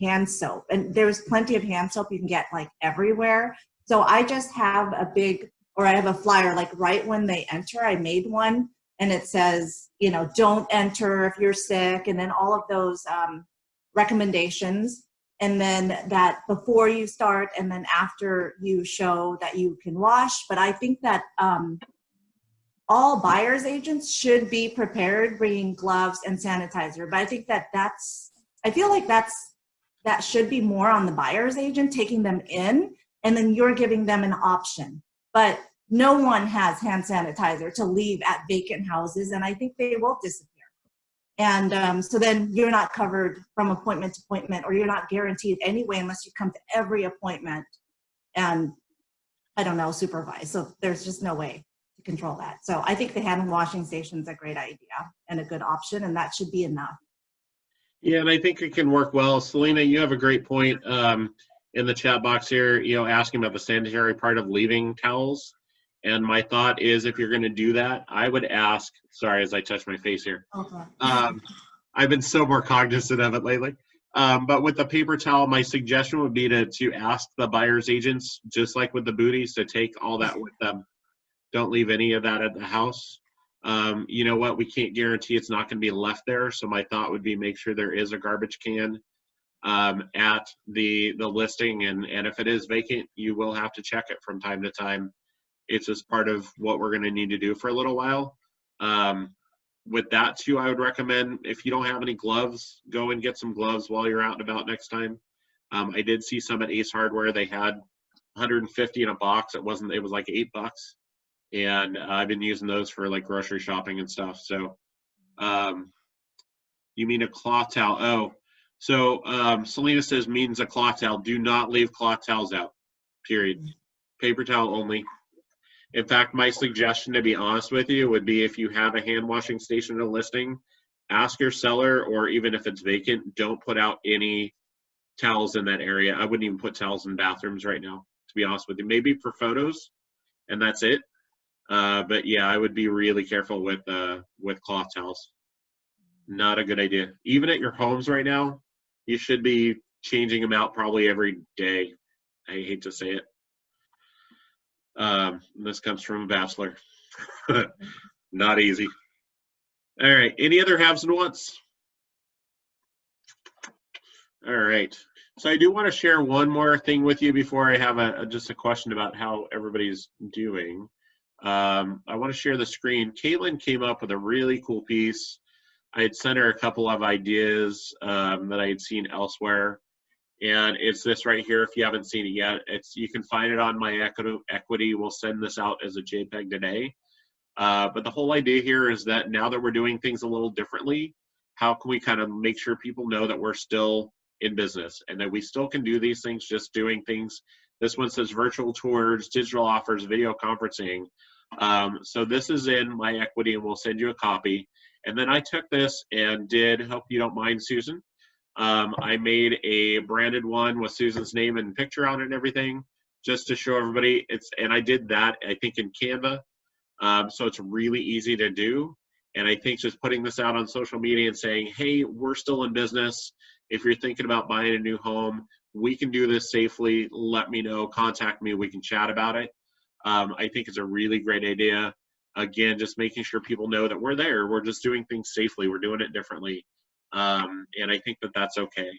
hand soap. And there's plenty of hand soap you can get like everywhere. So I just have I have a flyer, like right when they enter, I made one and it says, don't enter if you're sick, and then all of those recommendations. And then that before you start and then after you show that you can wash. But I think that all buyer's agents should be prepared bringing gloves and sanitizer. But I think I feel like that should be more on the buyer's agent, taking them in, and then you're giving them an option. But no one has hand sanitizer to leave at vacant houses, and I think they will disappear. And so then you're not covered from appointment to appointment, or you're not guaranteed anyway unless you come to every appointment and, supervise. So there's just no way to control that. So I think the hand washing station is a great idea and a good option, and that should be enough. Yeah, and I think it can work well. Selena, you have a great point in the chat box here, asking about the sanitary part of leaving towels. And my thought is, if you're going to do that, I would ask, sorry, as I touch my face here. Okay. I've been so more cognizant of it lately. But with the paper towel, my suggestion would be to ask the buyer's agents, just like with the booties, to take all that with them. Don't leave any of that at the house. You know what? We can't guarantee it's not going to be left there. So my thought would be make sure there is a garbage can at the listing. And if it is vacant, you will have to check it from time to time. It's just part of what we're going to need to do for a little while. With that too, I would recommend, if you don't have any gloves, go and get some gloves while you're out and about next time. I did see some at Ace Hardware. They had 150 in a box. It was like $8. And I've been using those for like grocery shopping and stuff. So you mean a cloth towel? Oh, so Selena says means a cloth towel. Do not leave cloth towels out, period. Paper towel only. In fact, my suggestion, to be honest with you, would be if you have a hand washing station in a listing, ask your seller, or even if it's vacant, don't put out any towels in that area. I wouldn't even put towels in bathrooms right now, to be honest with you. Maybe for photos, and that's it. But yeah, I would be really careful with cloth towels. Not a good idea. Even at your homes right now, you should be changing them out probably every day. I hate to say it. This comes from a bachelor. Not easy. All right. Any other haves and wants? All right. So I do want to share one more thing with you before I have just a question about how everybody's doing. I want to share the screen. Caitlin came up with a really cool piece. I had sent her a couple of ideas that I had seen elsewhere. And it's this right here. If you haven't seen it yet, you can find it on My Equity. We'll send this out as a JPEG today. But the whole idea here is that now that we're doing things a little differently, how can we kind of make sure people know that we're still in business and that we still can do these things, just doing things. This one says virtual tours, digital offers, video conferencing. So this is in My Equity, and we'll send you a copy. And then I took this and hope you don't mind, Susan. I made a branded one with Susan's name and picture on it and everything, just to show everybody. And I did that, I think, in Canva. So it's really easy to do. And I think just putting this out on social media and saying, hey, we're still in business. If you're thinking about buying a new home, we can do this safely. Let me know, contact me, we can chat about it. I think it's a really great idea. Again, just making sure people know that we're there. We're just doing things safely. We're doing it differently. And I think that that's okay.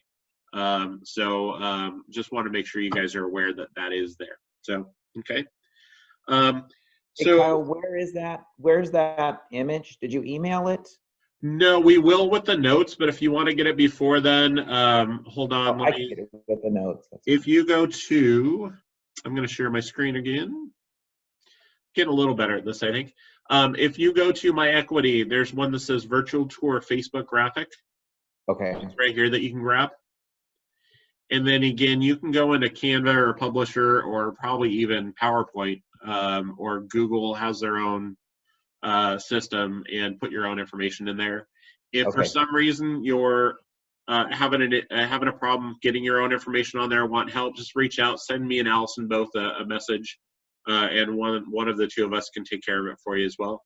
Just want to make sure you guys are aware that that is there. So, okay. Hey, Kyle, where is that? Where's that image? Did you email it? No, we will with the notes, but if you want to get it before then, hold on. I can get it with the notes. If you go to, I'm going to share my screen again. Getting a little better at this, I think. If you go to My Equity, there's one that says Virtual Tour Facebook Graphic. Okay. It's right here that you can grab. And then again, you can go into Canva or Publisher or probably even PowerPoint, or Google has their own system, and put your own information in there. If for some reason you're having a problem getting your own information on there, want help, just reach out, send me and Allison both a message, and one of the two of us can take care of it for you as well.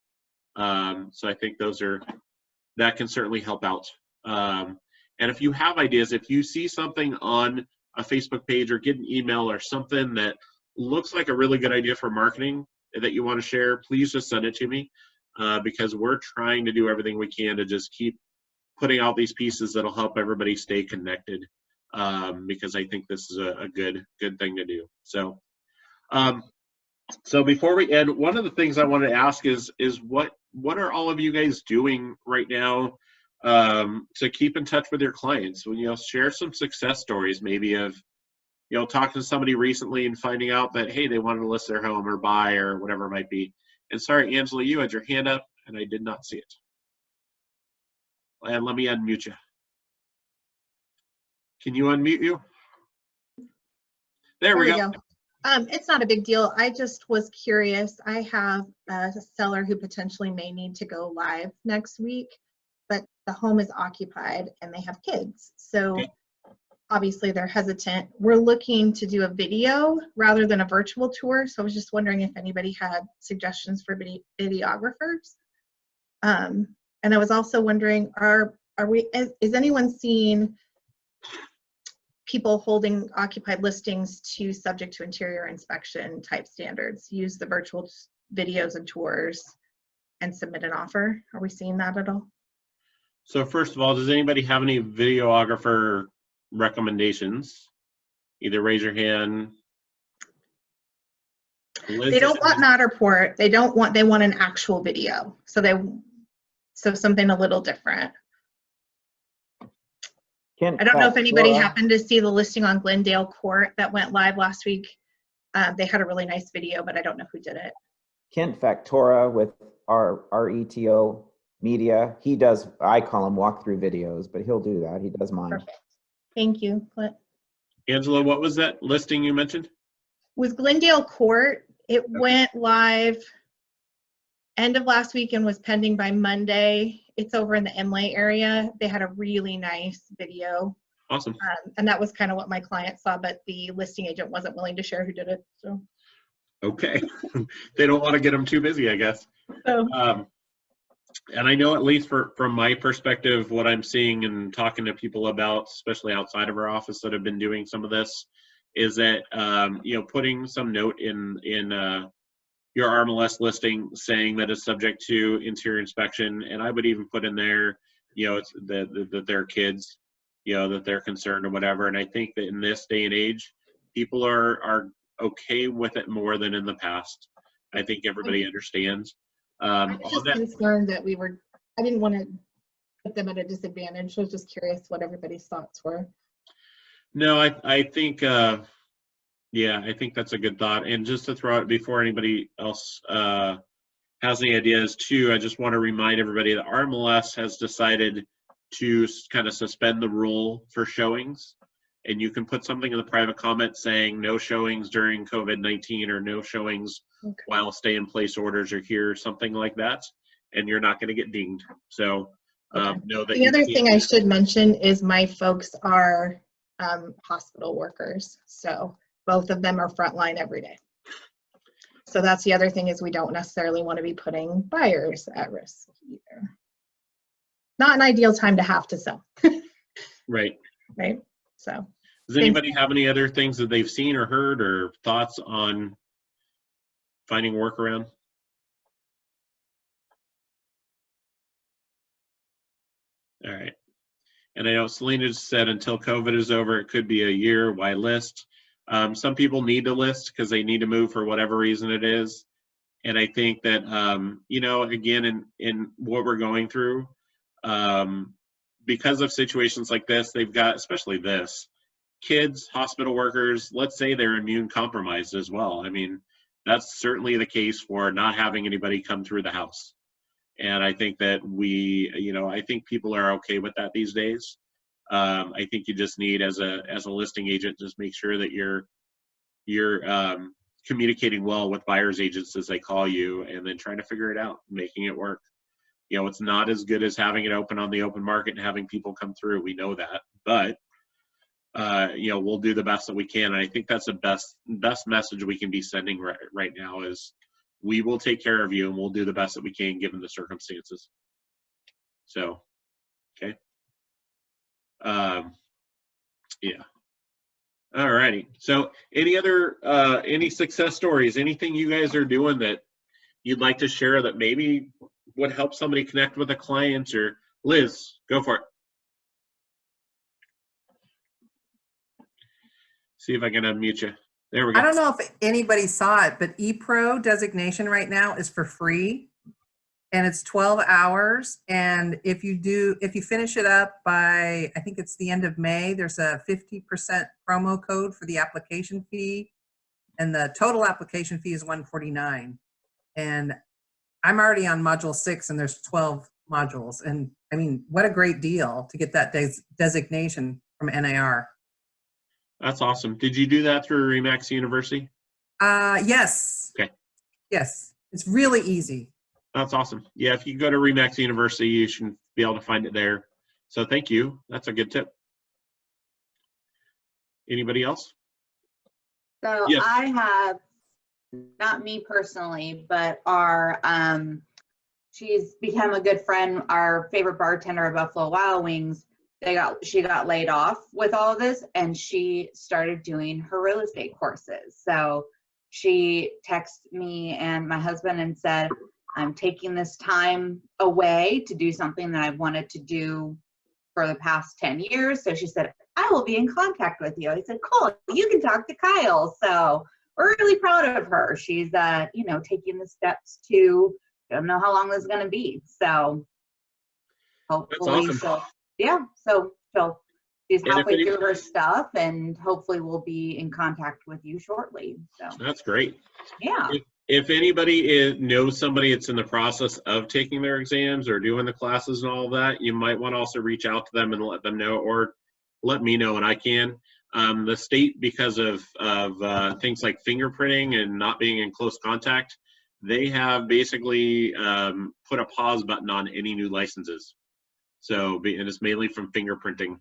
So I think that can certainly help out. And if you have ideas, if you see something on a Facebook page or get an email or something that looks like a really good idea for marketing that you want to share, please just send it to me, because we're trying to do everything we can to just keep putting out these pieces that'll help everybody stay connected, because I think this is a good thing to do. So, so before we end, one of the things I wanted to ask is what are all of you guys doing right now to keep in touch with your clients? Share some success stories, maybe of talking to somebody recently and finding out that, hey, they wanted to list their home or buy or whatever it might be. And sorry, Angela, you had your hand up and I did not see it. And let me unmute you. Can you unmute you? There we go. It's not a big deal. I just was curious. I have a seller who potentially may need to go live next week, but the home is occupied and they have kids. So obviously they're hesitant. We're looking to do a video rather than a virtual tour. So I was just wondering if anybody had suggestions for videographers. And I was also wondering, is anyone seeing people holding occupied listings to subject to interior inspection type standards, use the virtual videos and tours and submit an offer? Are we seeing that at all? So first of all, does anybody have any videographer recommendations? Either raise your hand. They don't want Matterport. They want an actual video. So something a little different. I don't know if anybody happened to see the listing on Glendale Court that went live last week. They had a really nice video, but I don't know who did it. Kent Factora with our RETO Media. He does, I call him walkthrough videos, but he'll do that. He does mine. Perfect. Thank you, Clint. Angela, what was that listing you mentioned? With Glendale Court, it went live end of last week and was pending by Monday. It's over in the Imlay area. They had a really nice video. Awesome. And that was kind of what my client saw, but the listing agent wasn't willing to share who did it. So. Okay. They don't want to get them too busy, I guess. So. And I know, at least from my perspective, what I'm seeing and talking to people about, especially outside of our office that have been doing some of this, is that putting some note in your RMLS listing saying that it's subject to interior inspection, and I would even put in there, it's that they're kids. that they're concerned or whatever. And I think that in this day and age, people are okay with it more than in the past. I think everybody understands. I was On just that, concerned that I didn't want to put them at a disadvantage. I was just curious what everybody's thoughts were. no, I think, yeah, I think that's a good thought. And just to throw out before anybody else has any ideas too, I just want to remind everybody that RMLS has decided to kind of suspend the rule for showings. And you can put something in the private comment saying no showings during COVID-19 or no showings while stay-in-place orders are here, something like that, and you're not going to get dinged. So know that The other thing I should mention is my folks are hospital workers, so both of them are frontline every day. So that's the other thing, is we don't necessarily want to be putting buyers at risk either. Not an ideal time to have to sell. Right. Right. So does anybody have any other things that they've seen or heard or thoughts on finding a workaround? All right. And I know Selena just said until COVID is over, it could be a year. Why list? Some people need to list because they need to move for whatever reason it is. And I think that, again, in what we're going through, because of situations like this, they've got, especially this, kids, hospital workers, let's say they're immune compromised as well. I mean, that's certainly the case for not having anybody come through the house. And I think that I think people are okay with that these days. I think you just need, as a listing agent, just make sure that you're communicating well with buyer's agents as they call you, and then trying to figure it out, making it work. It's not as good as having it open on the open market and having people come through. We know that, but we'll do the best that we can. And I think that's the best message we can be sending right now is we will take care of you and we'll do the best that we can given the circumstances. So, okay. Yeah. All righty. So any success stories, anything you guys are doing that you'd like to share that maybe would help somebody connect with a client? Or Liz, go for it. See if I can unmute you. There we go. I don't know if anybody saw it, but ePro designation right now is for free, and it's 12 hours. And if you finish it up by, I think it's the end of May, there's a 50% promo code for the application fee, and the total application fee is $149. And I'm already on module 6, and there's 12 modules. And I mean, what a great deal to get that designation from NAR. That's awesome. Did you do that through RE/MAX University? Yes. Okay. Yes, it's really easy. That's awesome. Yeah, if you go to RE/MAX University, you should be able to find it there. So thank you. That's a good tip. Anybody else? So Yes. I have, not me personally, but she's become a good friend, our favorite bartender at Buffalo Wild Wings. She got laid off with all of this, and she started doing her real estate courses. So she texted me and my husband and said, I'm taking this time away to do something that I've wanted to do for the past 10 years. So she said, I will be in contact with you. I said, cool, you can talk to Kyle. So we're really proud of her. She's, taking the steps to, don't know how long this is going to be. So hopefully she's halfway through her stuff, and hopefully we'll be in contact with you shortly. So That's great. yeah. If anybody knows somebody that's in the process of taking their exams or doing the classes and all of that, you might want to also reach out to them and let them know, or let me know and I can. The state, because of things like fingerprinting and not being in close contact, they have basically put a pause button on any new licenses. So, and it's mainly from fingerprinting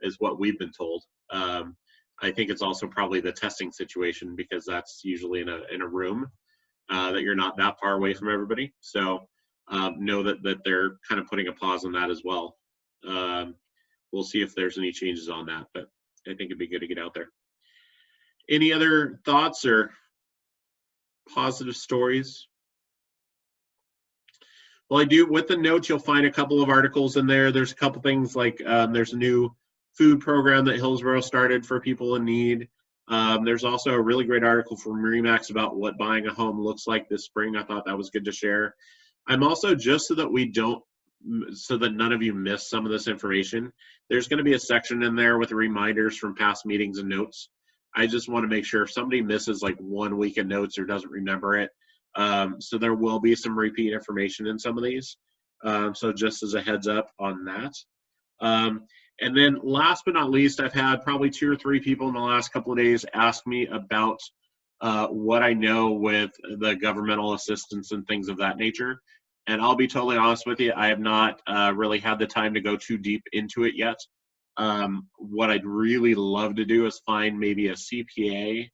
is what we've been told. I think it's also probably the testing situation, because that's usually in a room that you're not that far away from everybody. So know that they're kind of putting a pause on that as well. We'll see if there's any changes on that, but I think it'd be good to get out there. Any other thoughts or positive stories? Well, I do, with the notes, you'll find a couple of articles in there. There's a couple things like there's a new food program that Hillsborough started for people in need. There's also a really great article from Remax about what buying a home looks like this spring. I thought that was good to share. I'm also, just so that none of you miss some of this information, there's going to be a section in there with reminders from past meetings and notes. I just want to make sure if somebody misses like 1 week of notes or doesn't remember it, so there will be some repeat information in some of these. So just as a heads up on that. And then last but not least, I've had probably 2 or 3 people in the last couple of days ask me about what I know with the governmental assistance and things of that nature. And I'll be totally honest with you, I have not really had the time to go too deep into it yet. What I'd really love to do is find maybe a CPA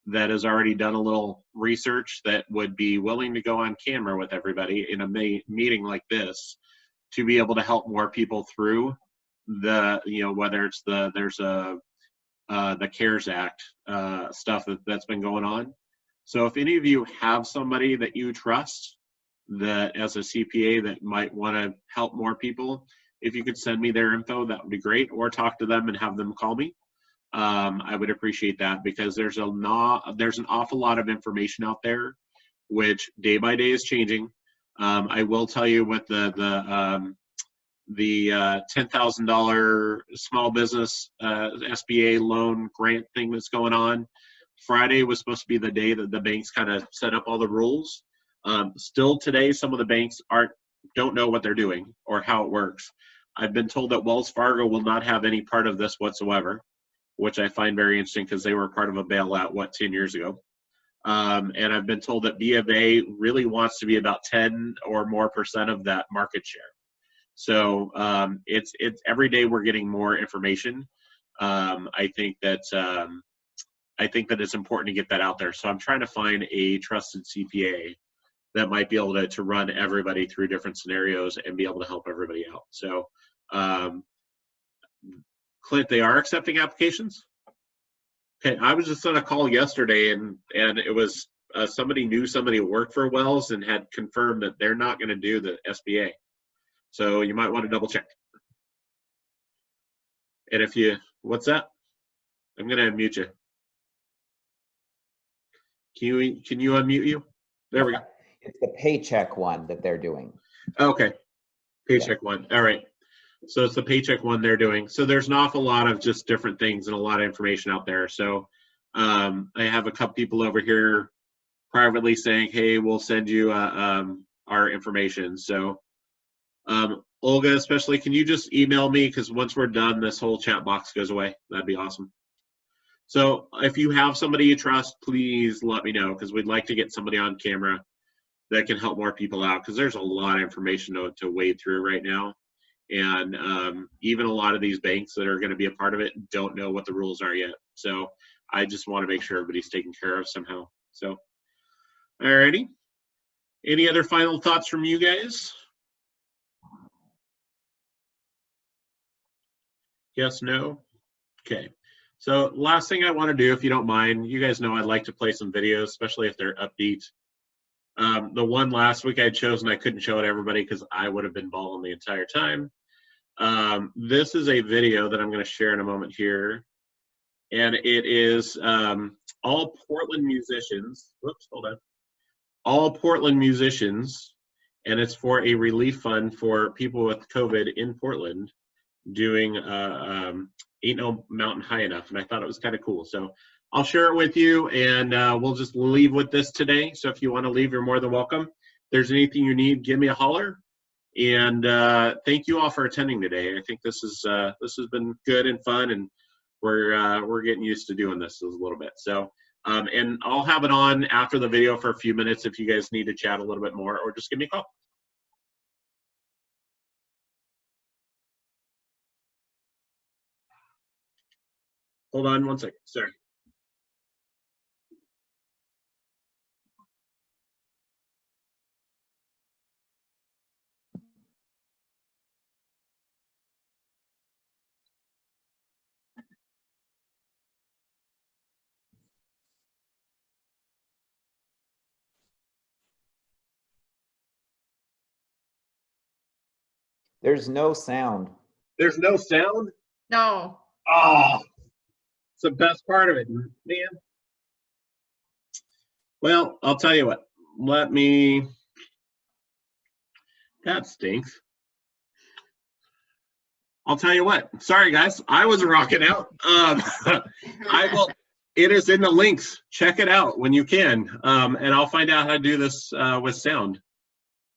that has already done a little research that would be willing to go on camera with everybody in a meeting like this to be able to help more people through the, whether it's the CARES Act stuff that's been going on. So if any of you have somebody that you trust that as a CPA that might want to help more people, if you could send me their info, that would be great, or talk to them and have them call me. I would appreciate that, because there's an awful lot of information out there, which day by day is changing. I will tell you with the $10,000 small business SBA loan grant thing that's going on. Friday was supposed to be the day that the banks kind of set up all the rules. Still today, some of the banks don't know what they're doing or how it works. I've been told that Wells Fargo will not have any part of this whatsoever, which I find very interesting because they were part of a bailout, 10 years ago. And I've been told that B of A really wants to be about 10 or more % of that market share. So it's every day we're getting more information. I think that it's important to get that out there. So I'm trying to find a trusted CPA that might be able to run everybody through different scenarios and be able to help everybody out. So Clint, they are accepting applications. Okay, I was just on a call yesterday, and it was somebody knew somebody who worked for Wells and had confirmed that they're not going to do the SBA. So you might want to double check. And if you, what's that? I'm going to unmute you. Can you unmute you? There we go. It's the paycheck one that they're doing. Okay, paycheck one. All right. So it's the paycheck one they're doing. So there's an awful lot of just different things and a lot of information out there. So I have a couple people over here privately saying, hey, we'll send you our information. So Olga, especially, can you just email me? Because once we're done, this whole chat box goes away. That'd be awesome. So if you have somebody you trust, please let me know, because we'd like to get somebody on camera that can help more people out, because there's a lot of information to wade through right now. And even a lot of these banks that are going to be a part of it don't know what the rules are yet. So I just want to make sure everybody's taken care of somehow. So, all righty. Any other final thoughts from you guys? Yes, no? Okay. So last thing I want to do, if you don't mind, you guys know I'd like to play some videos, especially if they're upbeat. The one last week I'd chosen, I couldn't show it to everybody because I would have been bawling the entire time. This is a video that I'm going to share in a moment here. And it is all Portland musicians. Whoops, hold on. All Portland musicians, and it's for a relief fund for people with COVID in Portland, doing Ain't No Mountain High Enough. And I thought it was kind of cool. So I'll share it with you, and we'll just leave with this today. So if you want to leave, you're more than welcome. If there's anything you need, give me a holler. And thank you all for attending today. I think this has been good and fun, and we're getting used to doing this a little bit. So and I'll have it on after the video for a few minutes if you guys need to chat a little bit more, or just give me a call. Hold on one second. Sorry. There's no sound. There's no sound? No. Oh, it's the best part of it, man. Well, I'll tell you what. That stinks. I'll tell you what. Sorry, guys. I was rocking out. I will. It is in the links. Check it out when you can. And I'll find out how to do this with sound.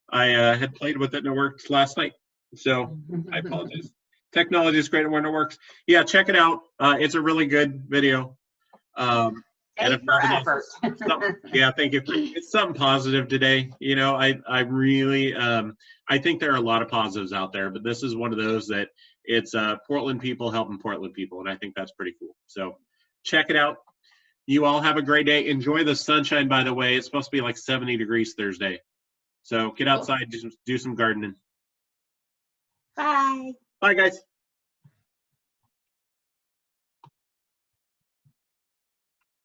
I had played with it and it worked last night. So I apologize. Technology is great when it works. Yeah, check it out. It's a really good video. And if nothing else, yeah, thank you. It's something positive today. You know, I really, I think there are a lot of positives out there, but this is one of those that it's Portland people helping Portland people, and I think that's pretty cool. So check it out. You all have a great day. Enjoy the sunshine, by the way. It's supposed to be like 70 degrees Thursday. So get outside, do some gardening. Bye. Bye, guys.